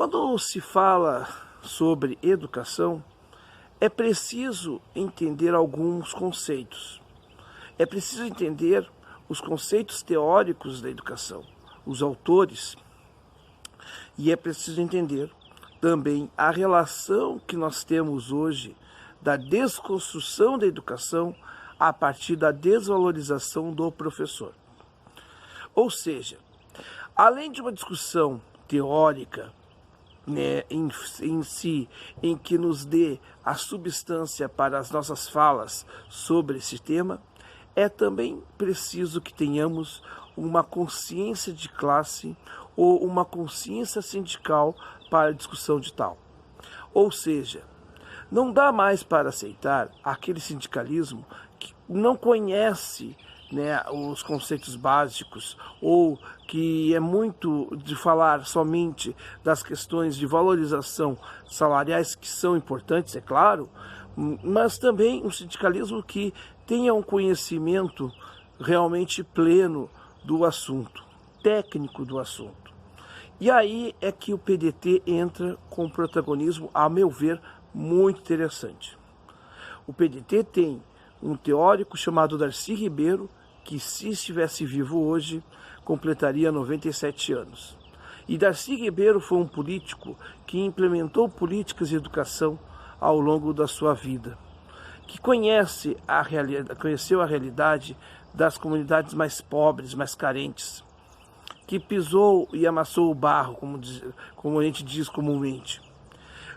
Quando se fala sobre educação, é preciso entender alguns conceitos. É preciso entender os conceitos teóricos da educação, os autores, e é preciso entender também a relação que nós temos hoje da desconstrução da educação a partir da desvalorização do professor. Ou seja, além de uma discussão teórica, em si, em que nos dê a substância para as nossas falas sobre esse tema, é também preciso que tenhamos uma consciência de classe ou uma consciência sindical para a discussão de tal. Ou seja, não dá mais para aceitar aquele sindicalismo que não conhece os conceitos básicos, ou que é muito de falar somente das questões de valorização salariais, que são importantes, é claro, mas também um sindicalismo que tenha um conhecimento realmente pleno do assunto, técnico do assunto. E aí é que o PDT entra com um protagonismo, a meu ver, muito interessante. O PDT tem um teórico chamado Darcy Ribeiro, que, se estivesse vivo hoje, completaria 97 anos. E Darcy Ribeiro foi um político que implementou políticas de educação ao longo da sua vida, que conheceu a realidade das comunidades mais pobres, mais carentes, que pisou e amassou o barro, como a gente diz comumente,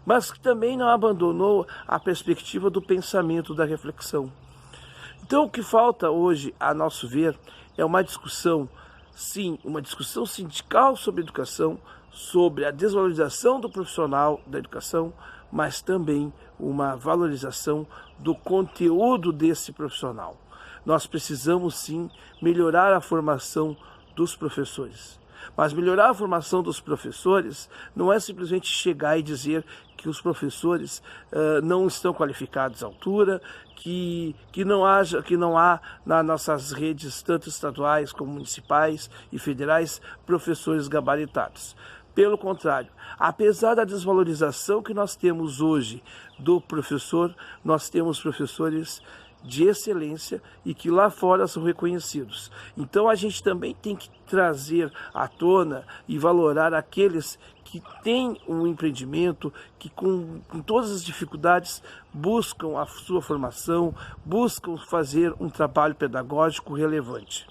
mas que também não abandonou a perspectiva do pensamento, da reflexão. Então, o que falta hoje, a nosso ver, é uma discussão, sim, uma discussão sindical sobre educação, sobre a desvalorização do profissional da educação, mas também uma valorização do conteúdo desse profissional. Nós precisamos, sim, melhorar a formação dos professores. Mas melhorar a formação dos professores não é simplesmente chegar e dizer que os professores não estão qualificados à altura, que não há nas nossas redes, tanto estaduais como municipais e federais, professores gabaritados. Pelo contrário, apesar da desvalorização que nós temos hoje do professor, nós temos professores de excelência e que lá fora são reconhecidos. Então a gente também tem que trazer à tona e valorar aqueles que têm um empreendimento, que com todas as dificuldades buscam a sua formação, buscam fazer um trabalho pedagógico relevante.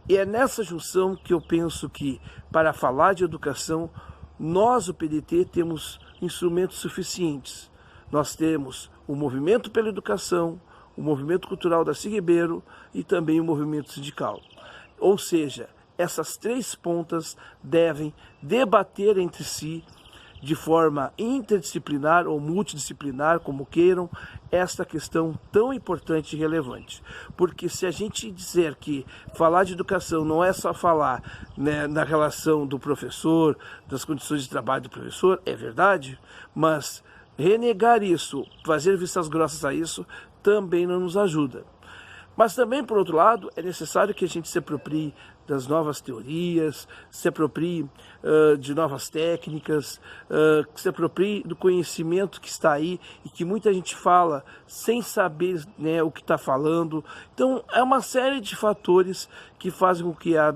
E é nessa junção que eu penso que, para falar de educação, nós, o PDT, temos instrumentos suficientes. Nós temos o Movimento pela Educação, o Movimento Cultural Darcy Ribeiro e também o Movimento Sindical. Ou seja, essas três pontas devem debater entre si de forma interdisciplinar ou multidisciplinar, como queiram, esta questão tão importante e relevante. Porque se a gente dizer que falar de educação não é só falar na relação do professor, das condições de trabalho do professor, é verdade, mas renegar isso, fazer vistas grossas a isso, também não nos ajuda. Mas também, por outro lado, é necessário que a gente se aproprie das novas teorias, se aproprie de novas técnicas, que se aproprie do conhecimento que está aí e que muita gente fala sem saber o que está falando. Então, é uma série de fatores que fazem com que a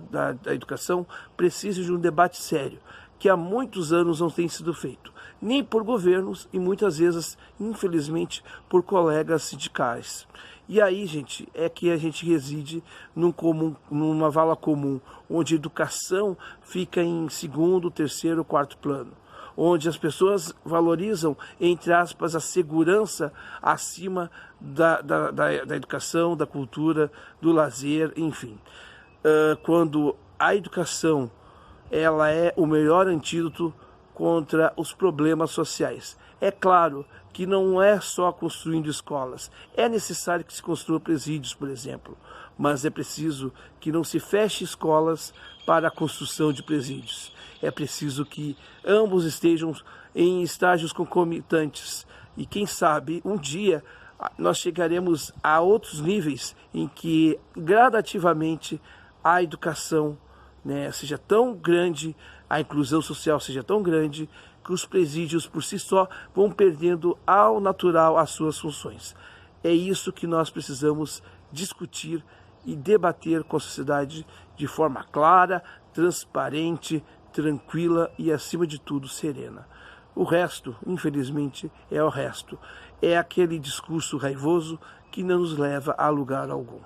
educação precise de um debate sério, que há muitos anos não tem sido feito, nem por governos e muitas vezes, infelizmente, por colegas sindicais. E aí, gente, é que a gente reside numa vala comum, onde a educação fica em segundo, terceiro, quarto plano, onde as pessoas valorizam, entre aspas, a segurança acima da educação, da cultura, do lazer, enfim. Quando a educação ela é o melhor antídoto contra os problemas sociais. É claro que não é só construindo escolas, é necessário que se construa presídios, por exemplo, mas é preciso que não se feche escolas para a construção de presídios. É preciso que ambos estejam em estágios concomitantes e quem sabe um dia nós chegaremos a outros níveis em que gradativamente a educação seja tão grande a inclusão social seja tão grande que os presídios por si só vão perdendo ao natural as suas funções. É isso que nós precisamos discutir e debater com a sociedade de forma clara, transparente, tranquila e, acima de tudo, serena. O resto, infelizmente, é o resto. É aquele discurso raivoso que não nos leva a lugar algum.